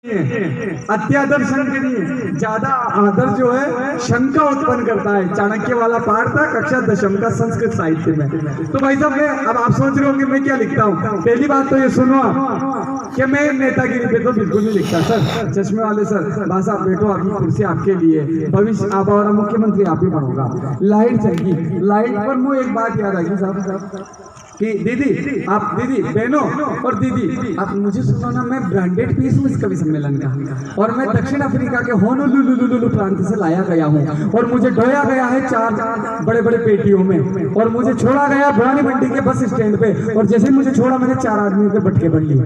अत्यादर शंख नहीं, ज्यादा आदर जो है शंका उत्पन्न करता है। चाणक्य वाला पाठ था कक्षा दशम का संस्कृत साहित्य में। तो भाई साहब मैं अब आप सोच रहे हो कि मैं क्या लिखता हूँ। पहली बात तो ये सुनो कि मैं नेतागिरी पे तो बिल्कुल नहीं लिखता सर। चश्मे वाले सर, बस आप बैठो, आपकी कुर्सी आपके लिए, भविष्य आप और मुख्यमंत्री आप ही बनोगा। लाइट चलगी, लाइट पर मुझे एक बात याद आई साहब कि दीदी आप, दीदी बहनों और दीदी आप मुझे सुनो ना, मैं ब्रांडेड पीस हूँ इस कवि सम्मेलन का, और मैं दक्षिण अफ्रीका के होनोलुलुलुलु प्रांत से लाया गया हूँ, और मुझे ढोया गया है 4 बड़े बड़े पेटियों में, और मुझे छोड़ा गया भुरानी मंडी के बस स्टैंड पे, और जैसे मुझे छोड़ा मैंने 4 आदमियों के बटके भर लिए।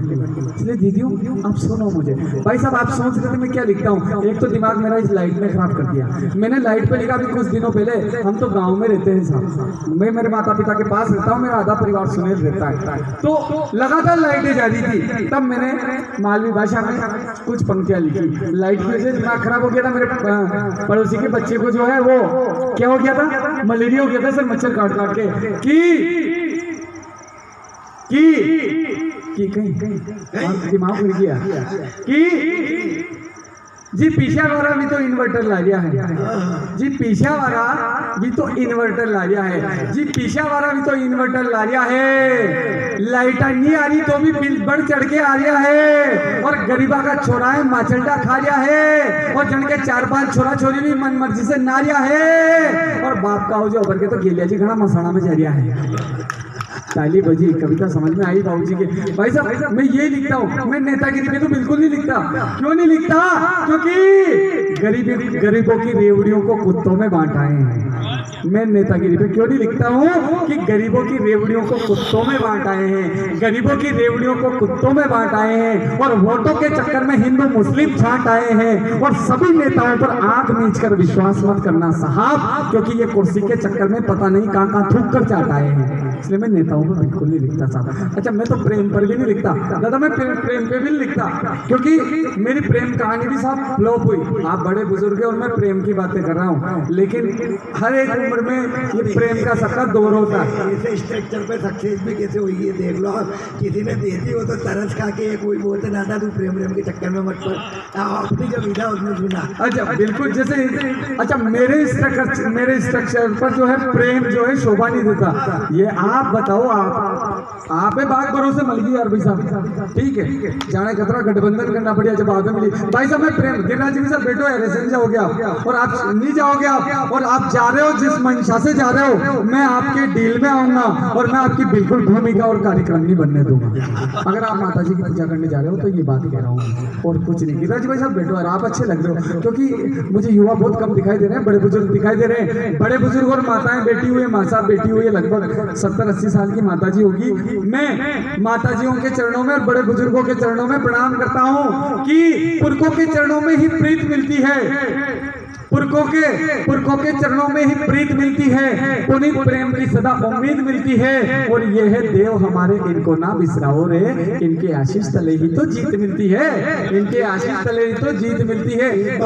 इसलिए दीदियों आप सुनो मुझे। भाई साहब आप सोच रहे थे मैं क्या लिखता हूँ। एक तो दिमाग मेरा इस लाइट ने खराब कर दिया। मैंने लाइट पे लिखा अभी कुछ दिनों पहले, हम तो गाँव में रहते हैं साहब, मैं मेरे माता पिता के पास रहता हूँ, मेरा आधा परिवार सुनेल रहता है, तो लगातार लाइटें जा रही थी। तब मैंने मालवी भाषा में कुछ पंक्तियां लिखी। लाइट की वजह से दिमाग खराब हो गया था। मेरे पड़ोसी के बच्चे को जो है वो क्या हो गया था, मलेरिया हो गया था सर, मच्छर काट काट के कि कहीं दिमाग उड़ गया कि जी पीछा वाला भी तो इन्वर्टर ला लिया है, जी पीछा वाला भी तो इन्वर्टर ला लिया है, जी पीछा वाला भी तो इन्वर्टर ला लिया है। लाइट नहीं आ रही तो भी बिल बढ़ चढ़ के आ रहा है, और गरीबा का छोरा है माचलडा खा लिया है, और जन के 4-5 छोरा छोरी भी मन मर्जी से नारिया है, और बाप का हो जो उभर के तो गेलिया जी घना मसाना में जा है। ताली बजी, कविता समझ में आई बाबूजी के। भाई साहब मैं ये लिखता हूँ, मैं नेतागिरी पे तो बिल्कुल नहीं लिखता। क्यों नहीं लिखता? क्योंकि गरीबों की रेवड़ियों को कुत्तों में बांट आए हैं। मैं नेतागिरी पे क्यों नहीं लिखता हूँ कि गरीबों की रेवड़ियों को कुत्तों में बांट आए हैं, गरीबों की रेवड़ियों को कुत्तों में बांट आए हैं, और वोटों के चक्कर में हिंदू मुस्लिम छांट आए हैं, और सभी नेताओं पर आंख मीच कर विश्वास मत करना साहब, क्योंकि ये कुर्सी के चक्कर में पता नहीं कहाँ थूक कर चाट आए हैं। इसलिए मैं नेताओं पर बिल्कुल नहीं लिखता साहब। अच्छा मैं तो प्रेम पर भी नहीं लिखता दादा, मैं प्रेम पे भी नहीं लिखता, क्योंकि मेरी प्रेम कहानी भी साहब फ्लॉप हुई। आप बड़े बुजुर्ग हैं और मैं प्रेम की बातें कर रहा हूँ, लेकिन हर एक उम्र में ये प्रेम का सबका दौर होता है। ऐसे स्ट्रक्चर पे सक्सेस भी कैसे हुई है देख लो। किसी ने दे दी वो तो तरस खा के कोई बोलते दादा तू प्रेम के चक्कर में मत पड़, अपनी जो विधा उसने सुना। अच्छा बिल्कुल, जैसे अच्छा मेरे स्ट्रक्चर पर जो है प्रेम जो है शोभा नहीं देता। ये आप बताओ, आप बाग भरोसे मल गई यार भाई साहब, ठीक है जाने खतरा गठबंधन करना पड़ेगा जब आगे मिली। भाई साहब मैं प्रेम गिरिराज जी के साथ बैठो एलेक्शन जाओगे आप, और आप नहीं जाओगे आप, और आप जा रहे हो जिस मंशा से जा रहे हो, मैं आपके डील में आऊंगा, और मैं आपकी बिल्कुल भूमिका और कार्यक्रम नहीं बनने दूंगा। अगर आप माता जी की पूजा करने जा रहे हो तो ये बात कह रहा हूँ, और कुछ नहीं। गिरिराज जी भाई साहब बैठो और आप अच्छे लग रहे हो, क्योंकि मुझे युवा बहुत कम दिखाई दे रहे हैं, बड़े बुजुर्ग दिखाई दे रहे हैं। बड़े बुजुर्ग और माताएं बैठी हुई है, माँ साहब बैठी हुई है, लगभग 70-80 साल की माता जी होगी। मैं माताजियों के चरणों में और बड़े बुजुर्गों के चरणों में प्रणाम करता हूँ कि पुरखों के चरणों में ही प्रीत मिलती है, पुरखों के चरणों में ही प्रीत मिलती है, पुनीत प्रेम की सदा उम्मीद मिलती है, और ये है देव हमारे इनको ना बिसराओ रे, इनके आशीष तले ही तो जीत मिलती है, इनके आशीष तले ही तो जीत मिलती है।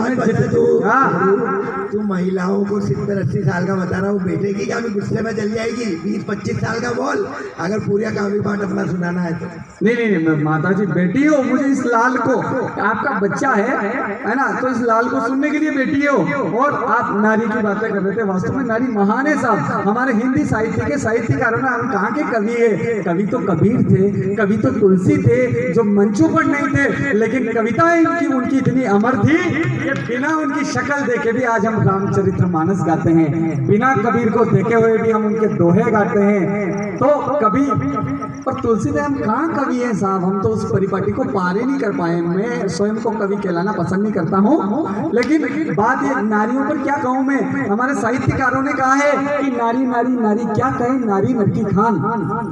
तू महिलाओं को 70-80 साल का बता रहा हूँ, बेटे की क्या गुस्से में चल जाएगी। 20-25 साल का बोल, अगर पूरा काफी पाठ अपना सुनाना है तो। नहीं माता जी बेटी हो, मुझे इस लाल को, आपका बच्चा है ना, तो इस लाल को सुनने के लिए बेटी हो। और आप नारी की बातें कर रहे थे, वास्तव में नारी महान है साहब। हमारे हिंदी साहित्य के साहित्यकारों ने, हम कहाँ के कवि है, कवि तो कबीर थे, कवि तो तुलसी थे, जो मंचों पर नहीं थे, लेकिन कविताएं उनकी इतनी अमर थी कि बिना उनकी शक्ल देखे भी आज हम रामचरितमानस गाते हैं, बिना कबीर को देखे हुए भी हम उनके दोहे गाते हैं। तो कवि और तुलसीदास हम कहाँ कवि हैं साहब, हम तो उस परिपाटी को पार ही नहीं कर पाए। मैं स्वयं को कवि कहलाना पसंद नहीं करता हूँ, लेकिन बात ये नारियों पर क्या कहूँ मैं। हमारे साहित्यकारों ने कहा है कि नारी नारी नारी क्या कहे नारी नर की खान,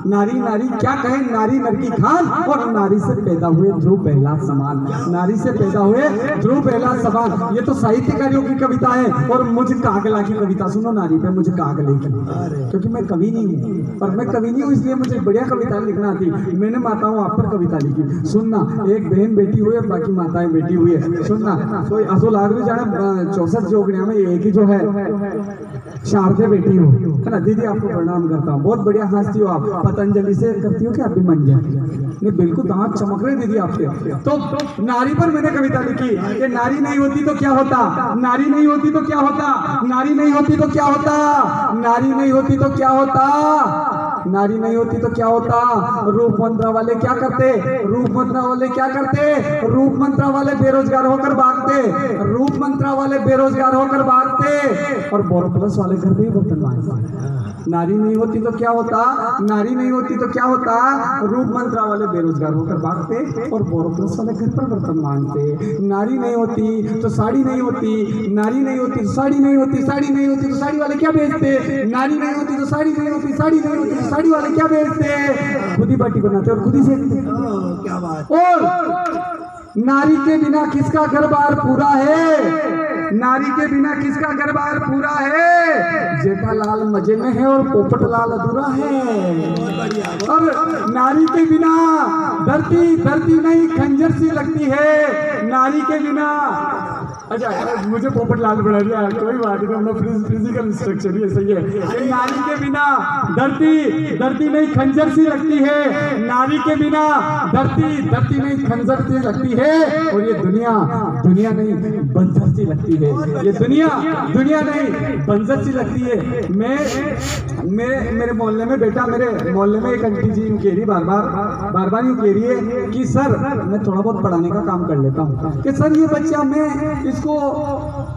नारी नारी क्या कहे नारी नर की खान, और नारी से पैदा हुए ध्रुव पहला समान, नारी से पैदा हुए ध्रुव पहला समान। ये तो साहित्यकारियों की कविता है। और मुझे कागला की कविता सुनो नारी पे, मुझे कागले की, क्योंकि मैं कवि नहीं हूँ, और मैं कवि नहीं हूँ इसलिए मुझे बढ़िया कविता लिखना आती। मैंने माताओं आप पर कविता लिखी, सुनना। एक बहन बेटी हुई है, बाकी माताएं बेटी हुई है, सुनना। कोई असो लाग भी जाने 64 जोगड़िया में एक ही जो है शारदे बेटी हो, है ना। दीदी आपको प्रणाम करता हूँ, बहुत बढ़िया हंसती हो आप। पतंजलि से करती हो कि आप भी मंजन नहीं बिल्कुल दांत चमक रहे दीदी आपके। तो नारी पर मैंने कविता लिखी कि नारी नहीं होती तो क्या होता, नारी नहीं होती तो क्या होता, नारी नहीं होती तो क्या होता, नारी नहीं होती तो क्या होता, नारी नहीं होती तो क्या होता। रूप मंत्रा वाले क्या करते, रूप मंत्रा वाले क्या करते, रूप मंत्रा वाले बेरोजगार होकर भागते, रूप मंत्रा वाले बेरोजगार होकर भागते और बोरोप्लस वाले घर पे ही बर्तन मांगते। नारी नहीं होती तो क्या होता, नारी नहीं होती तो क्या होता, रूप मंत्रा वाले बेरोजगार होकर भागते और बोरोप्लस वाले घर पर बर्तन मांगते। नारी नहीं होती तो साड़ी नहीं होती, नारी नहीं होती तो साड़ी नहीं होती, साड़ी नहीं होती तो साड़ी वाले क्या बेचते, नारी नहीं होती तो साड़ी नहीं होती, साड़ी नहीं होती तो साड़ी वाले क्या बेचते, खुद ही बाटी बनाते और खुद ही सेकते। क्या बात। और नारी के बिना किसका घर बार पूरा है, नारी के बिना किसका घर बार पूरा है, जेठालाल मजे में है और पोपटलाल अधूरा है। और नारी के बिना धरती धरती नहीं खंजर सी लगती है, नारी के बिना। अच्छा मुझे पोपटलाल बना दिया, कोई बात नहीं, हम फिजिकल इंस्ट्रक्चर ये सही है। नारी के बिना धरती धरती नहीं खंजर सी लगती है, नारी के बिना धरती धरती नहीं खंजर सी लगती है और ये दुनिया दुनिया नहीं बंजर सी लगती है, ये दुनिया दुनिया नहीं बंजर सी लगती है। मेरे मोहल्ले में बेटा, मेरे मोहल्ले में एक आंटी जी यूँ कह रही बार बार यूँ कह रही है कि सर मैं थोड़ा बहुत पढ़ाने का काम कर लेता हूँ कि सर ये बच्चा मैं इसको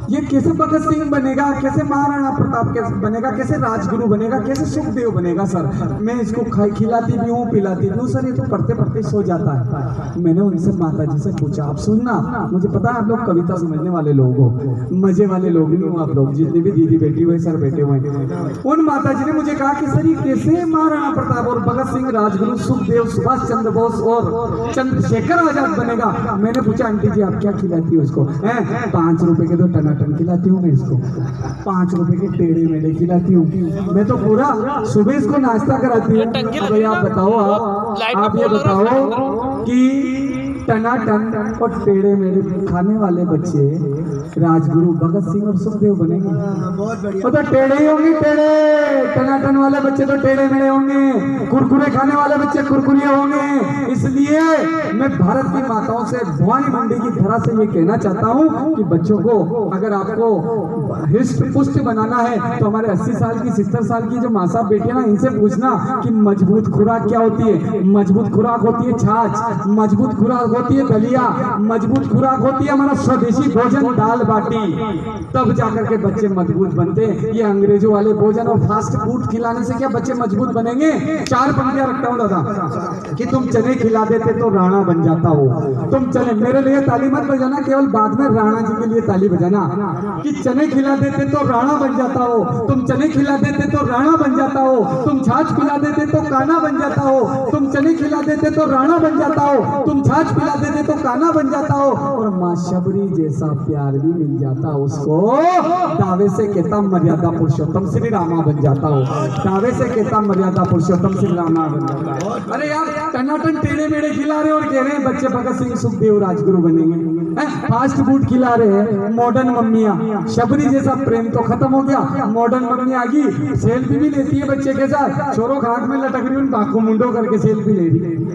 ये कैसे भगत सिंह बनेगा, कैसे महाराणा प्रताप कैसे बनेगा, कैसे राजगुरु बनेगा, कैसे सुखदेव बनेगा सर, मैं इसको खिलाती भी हूँ पिलाती भी हूँ सर, ये तो पढ़ते पढ़ते सो जाता है। मैंने उनसे माता जी से पूछा, आप सुनना, मुझे पता है आप लोग कविता समझने वाले लोग हो, मजे वाले लोग नहीं हो आप लोग, जितने भी दीदी बेटी हुए सर बैठे हुए। उन माता जी ने मुझे कहा कि सर ये कैसे महाराणा प्रताप और भगत सिंह, राजगुरु, सुखदेव, सुभाष चंद्र बोस और चंद्रशेखर आजाद बनेगा। मैंने पूछा आंटी जी आप क्या खिलाती हो इसको, 5 रुपए के तो टनाटन खिलाती हूँ मैं इसको, 5 रुपए के टेढ़े मेढ़े खिलाती हूँ मैं, तो पूरा सुबह इसको नाश्ता कराती हूँ। भाई आप बताओ, आप ये बताओ कि टनाटन और टेढ़े मेढ़े खाने वाले बच्चे राजगुरु भगत सिंह और सुखदेव बनेंगे? बहुत बढ़िया। वो तो टेढ़े ही होंगे, टेढ़े टनाटन वाले बच्चे तो टेढ़े मेढ़े होंगे, कुरकुरे खाने वाले बच्चे कुरकुरे होंगे। इसलिए मैं भारत की माताओं से भवानी मंडी की तरह से ये कहना चाहता हूँ कि बच्चों को अगर आपको हिस्ट पुष्ट बनाना है तो हमारे 80 साल की 70 साल की जो माँ साहब बेटी है ना, इनसे पूछना कि मजबूत खुराक क्या होती है। मजबूत खुराक होती है छाछ, मजबूत खुराक होती है दलिया, मजबूत खुराक होती है हमारा स्वदेशी भोजन दाल बाटी, तब जाकर के बच्चे मजबूत बनते हैं। ये अंग्रेजों वाले भोजन और फास्ट फूड खिलाने से क्या बच्चे मजबूत बनेंगे? 4 पंक्तियां रखता हूँ दादा कि तुम चने खिला देते तो राणा बन जाता हो, तुम चने, मेरे लिए ताली मत बजाना, केवल बाद में राणा जी के लिए ताली बजाना, कि चने खिला देते तो राणा बन जाता हो, तुम चने खिला देते तो राणा बन जाता हो, तुम छाछ पिला देते तो काना बन जाता हो, तुम चने खिला देते तो राणा बन जाता हो, तुम छाछ पिला देते तो काना बन जाता हो, और माँ शबरी जैसा प्यार भी मिल जाता उसको, दावे से कहता मर्यादा पुरुषोत्तम श्री रामा बन जाता हो, दावे से कहता मर्यादा पुरुषोत्तम श्री रामा बन जाता है। अरे यार टनाटन टेढ़े मेढ़े खिला रहे और कह रहे हैं बच्चे भगत सिंह सुखदेव राजगुरु बनेंगे। फास्ट फूड खिला रहे हैं मॉडर्न मम्मियाँ, शबरी जैसा प्रेम तो खत्म हो गया, मॉडर्न मम्मी आ गई, सेल्फी भी लेती है बच्चे के साथ, छोरो खाक में लटक रही, उन बाखों मुंडो करके सेल्फी ले रही।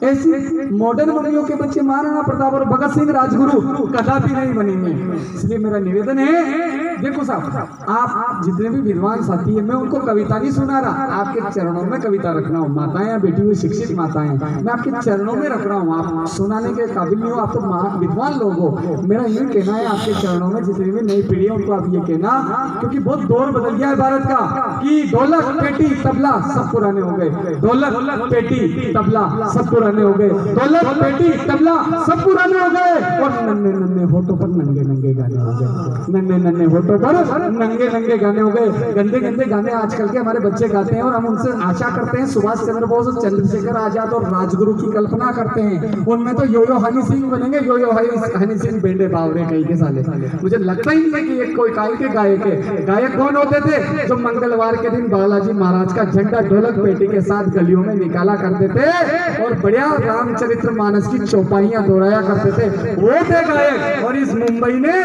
ऐसे मॉडर्न मम्मियों के बच्चे महाराणा प्रताप और भगत सिंह राजगुरु कदापि नहीं बनेंगे। इसलिए मेरा निवेदन है, देखो साहब आप जितने भी विद्वान साथी है, मैं उनको कविता नहीं सुना रहा, आपके चरणों में कविता रख रहा हूँ। माताएं या बेटी हुई शिक्षित माताएं, मैं आपके चरणों में रख रहा हूँ, आप सुनाने के काबिल नहीं हो, आप तो विद्वान लोग हो। मेरा ये कहना है आपके चरणों में जितनी भी नई पीढ़ी है उनको आप ये कहना, क्योंकि बहुत दौर बदल गया है भारत का, कि ढोलक पेटी तबला सब पुराने हो गए, ढोलक पेटी तबला सब पुराने हो गए, ढोलक पेटी तबला सब पुराने हो गए, और नन्हे नन्हे होठों पर नंगे नंगे गाने हो गए, नन्हे नन्हे होठों पर नंगे नंगे गाने हो गए। गंदे गंदे गाने आजकल के हमारे बच्चे गाते हैं और हम उनसे आशा करते हैं सुभाष चंद्र बोस और चंद्रशेखर आजाद और राजगुरु की कल्पना करते हैं, उनमें तो यो यो हनी सिंह बनेंगे, यो यो हनी सिंह बेंडे बावरे कहीं के साले। मुझे लगता ही नहीं है कि एक कोई काय के गायक है। गायक कौन होते थे? जो मंगलवार के दिन बालाजी महाराज का झंडा ढोलक पेटी के साथ गलियों में निकाला करते थे और बढ़िया रामचरित्र मानस की चौपाइयां दोहराया करते थे, वो थे गायक। और इस मुंबई ने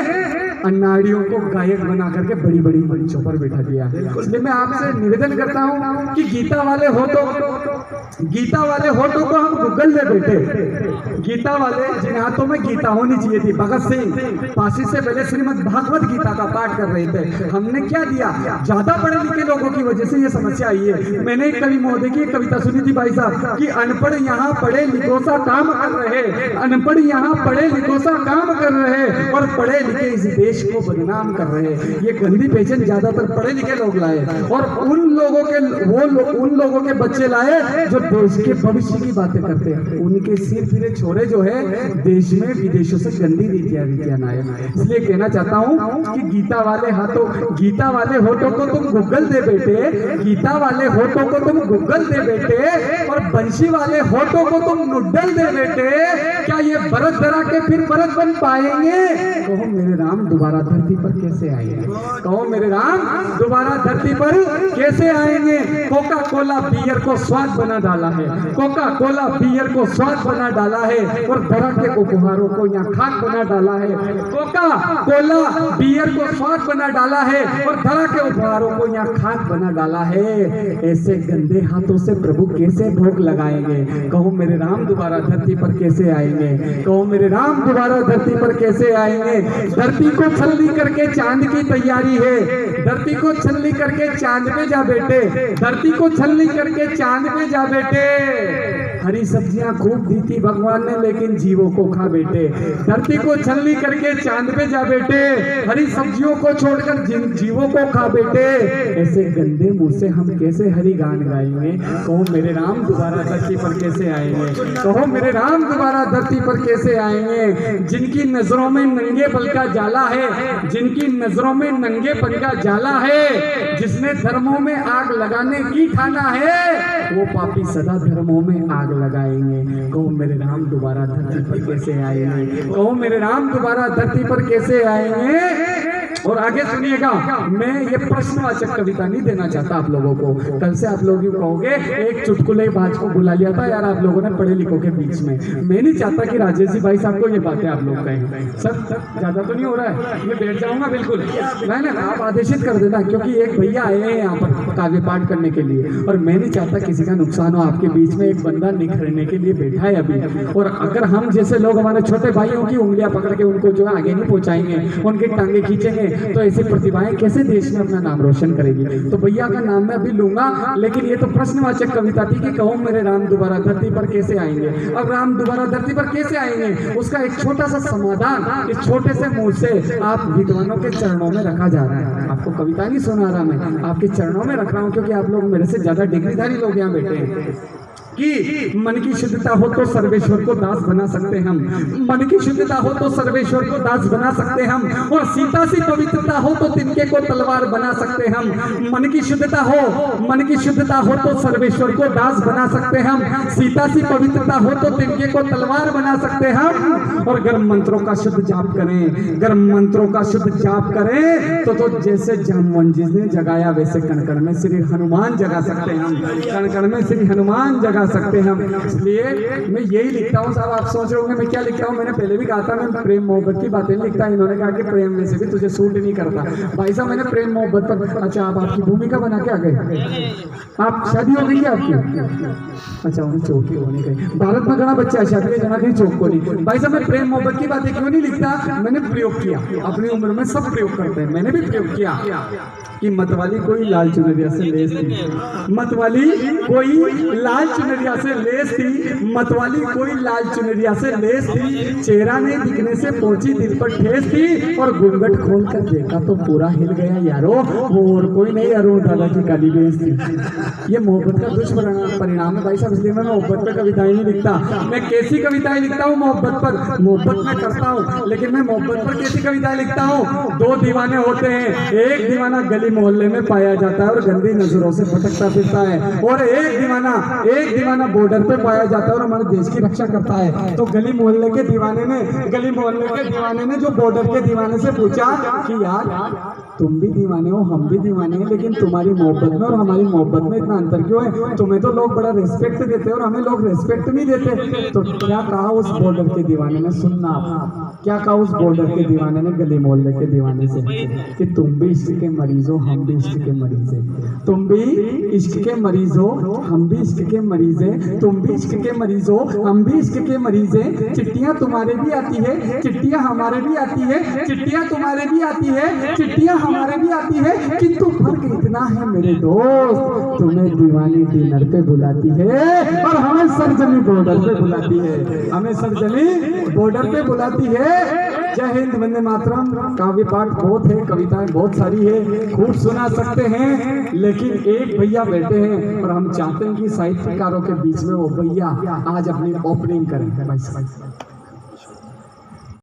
नारियों को गायक बना करके बड़ी बड़ी मंचों पर बैठा दिया। इसलिए मैं आपसे निवेदन करता हूँ कि गीता वाले होठों को हम गूगल में बैठे, गीता वाले जिन हाथों में गीता होनी चाहिए थी। भगत सिंह फांसी से पहले श्रीमद् भागवत गीता का पाठ कर रहे थे, हमने क्या दिया? ज्यादा पढ़े लिखे लोगों की वजह से ये समस्या आई है। मैंने एक कवि महोदय की कविता सुनी थी भाई साहब कि अनपढ़ यहाँ पढ़े लिखों सा काम कर रहे, अनपढ़ यहाँ पढ़े लिखों सा काम कर रहे और पढ़े लिखे इस देश को बदनाम कर रहे। ये गंदी पहचान ज्यादातर पढ़े लिखे लोग लाए और उन लोगों के बच्चे लाए जो देश के भविष्य की बातें करते हैं। उनके सिर फिरे छोरे जो है देश में विदेशों से गंदी रीतियां लाए। इसलिए कहना चाहता हूँ कि गीता वाले होठों को तुम गूगल दे बेटे, गीता वाले होठों को तुम गूगल दे बेटे और बंशी वाले होठों को तुम नूडल दे बेटे। क्या ये बरत धरा के फिर बरत बन पाएंगे? कहो मेरे राम दोबारा धरती पर कैसे आएंगे? कहो मेरे राम दोबारा धरती पर कैसे आएंगे? कोका कोला बियर को स्वाद बना डाला है, कोका कोला बियर को स्वाद बना डाला है और धरा के उपहारों को यहाँ खाक बना डाला है। कोका कोला बियर को स्वाद बना डाला है और धरा के उपहारों को यहाँ खाक बना डाला है। ऐसे गंदे हाथों से प्रभु कैसे भोग लगाएंगे? कहो मेरे राम दोबारा धरती पर कैसे आएंगे? कहो मेरे राम दोबारा धरती पर कैसे आएंगे? धरती को छलनी करके चांद की तैयारी है, धरती को छलनी करके चांद पे जा बेटे, धरती को छलनी करके चांद पे जा बेटे। हरी सब्जियां खूब दी थी भगवान ने लेकिन जीवों को खा बेटे, धरती को छलनी करके चांद पे जा बेटे, हरी सब्जियों को छोड़कर जीवों को खा बेटे। ऐसे गंदे मुंह से हम कैसे हरि गान गाएंगे? कहो मेरे राम दोबारा धरती पर कैसे आएंगे? कहो मेरे राम दोबारा धरती पर कैसे आएंगे? जिनकी नजरों में नंगे पल का जाला है, जिनकी नजरों में नंगे पल का जाला है, जिसने धर्मों में आग लगाने की ठाना है, वो पापी सदा धर्मों में आग लगाएंगे। कहो मेरे राम दोबारा धरती पर कैसे आएंगे? कहो मेरे राम दोबारा धरती पर कैसे आएंगे? और आगे सुनिएगा, मैं ये प्रश्नवाचक कविता नहीं देना चाहता आप लोगों को। कल से आप लोग कहोगे एक चुटकुलेबाज को बुला लिया था यार आप लोगों ने पढ़े लिखों के बीच में। मैं नहीं चाहता कि राजेश जी भाई साहब को ये बातें आप लोग कहें। सर ज्यादा तो नहीं हो रहा है, मैं बैठ जाऊंगा बिल्कुल। नहीं आप आदेशित कर देना, क्योंकि एक भैया आए हैं यहाँ पर काव्य पाठ करने के लिए और मैं नहीं चाहता किसी का नुकसान हो। आपके बीच में एक बंदा निखरने के लिए बैठा है अभी, और अगर हम जैसे लोग हमारे छोटे भाइयों की उंगलियां पकड़ के उनको जो है आगे नहीं पहुंचाएंगे, उनकी टांगे खींचेंगे, तो ऐसी प्रतिभाएं कैसे देश में अपना नाम रोशन करेगी? तो भैया का नाम मैं अभी लूंगा, लेकिन ये तो प्रश्नवाचक कविता थी कि कहो मेरे राम दोबारा धरती पर कैसे आएंगे। अब राम दोबारा धरती पर कैसे आएंगे उसका एक छोटा सा समाधान इस छोटे से मुंह से आप विद्वानों के चरणों में रखा जा रहा है। आपको कविता नहीं सुना रहा, मैं आपके चरणों में रख रहा हूँ, क्योंकि आप लोग मेरे से ज्यादा डिग्रीधारी लोग यहाँ बैठे हैं। कि मन की शुद्धता हो तो सर्वेश्वर को दास बना सकते हम, मन की शुद्धता हो तो सर्वेश्वर को दास बना सकते हम, और सीता सी पवित्रता हो तो तिनके को तलवार बना सकते हम। मन की शुद्धता हो तो सर्वेश्वर को दास बना सकते हम, सीता सी पवित्रता हो तो तिनके को तलवार बना सकते हम। और गर्म मंत्रों का शुद्ध जाप करें, गर्म मंत्रों का शुद्ध जाप करें तो जैसे जामवन जिसने जगाया वैसे कण-कण में श्री हनुमान जगा सकते हम, कण-कण में श्री हनुमान जगा सकते हैं हम। इसलिए मैं यही लिखता हूँ साहब। आप सोच रहे होंगे मैं क्या लिखता हूँ, मैंने पहले भी कहा था मैं प्रेम मोहब्बत की बातें लिखता। इन्होंने कहा कि प्रेम में से भी तुझे सूट नहीं करता। भाई साहब मैंने प्रेम मोहब्बत पर, अच्छा आप आपकी भूमिका बना के आ गए, आप शादी हो गई है आपकी? अच्छा उन्हें चौकी होने गई। भारत में घना बच्चा है शादी जना कहीं चौक को नहीं। भाई साहब मैं प्रेम मोहब्बत की बातें क्यों नहीं लिखता? मैंने प्रयोग किया, अपनी उम्र में सब प्रयोग करते हैं, मैंने भी प्रयोग किया कि मतवाली कोई लाल चुनरिया से लेस थी, मतवाली कोई लाल चुनरिया से लेस थी, मतवाली कोई लाल चुनरिया से लेस थी, चेहरा नहीं दिखने से पहुंची दिल पर ठेस थी, और घूंघट खोल कर देखा तो पूरा हिल गया यारो, वो और कोई नहीं अरुण दादा की काली बेस थी। ये मोहब्बत का दुष्परिणाम है भाई साहब। इसलिए मैं मोहब्बत पर कविताएं नहीं लिखता। मैं कैसी कविताएं लिखता हूँ मोहब्बत पर, मोहब्बत में करता हूँ, लेकिन मैं मोहब्बत पर कैसी कविताएं लिखता हूँ? दो दीवाने होते हैं, एक दीवाना गली मोहल्ले में पाया जाता है और गंदी नजरों से भटकता फिरता है, और एक दीवाना बॉर्डर पे पाया जाता है और हमारे देश की रक्षा करता है। तो गली मोहल्ले के दीवाने ने जो बॉर्डर के दीवाने से पूछा कि यार तुम भी दीवाने हो, हम भी दीवाने हैं, लेकिन तुम्हारी मोहब्बत में और हमारी मोहब्बत में इतना अंतर क्यों है? तुम्हें तो लोग बड़ा रिस्पेक्ट देते और हमें लोग रिस्पेक्ट नहीं देते। तो क्या कहा उस बॉर्डर के दीवाने ने? सुनना आप, क्या कहा उस बॉर्डर के दीवाने ने गली मोहल्ले के दीवाने से कि तुम भी इश्क के मरीज हो, हम भी इश्क के मरीज हैं। तुम भी इश्क के मरीज हो, हम भी इश्क के मरीज हैं। तुम भी इश्क के मरीज हो, हम भी इश्क के मरीज हैं। चिट्ठियां तुम्हारे भी आती है, चिट्ठियां हमारे भी आती है, चिट्ठियां तुम्हारे भी आती है, चिट्ठियां हमारे भी आती है, किंतु फर्क इतना है मेरे दोस्त, तुम्हें दीवानी डिनर पे बुलाती है और हमें सरजमी बॉर्डर पे बुलाती है, हमें सरजमी बॉर्डर पे बुलाती है। जय हिंद, वंदे मातरम। काव्य पाठ बहुत है, कविताएं बहुत सारी है, खूब सुना सकते हैं, लेकिन एक भैया बैठे हैं और हम चाहते हैं कि साहित्यकारों के बीच में वो भैया आज अपनी ओपनिंग करें।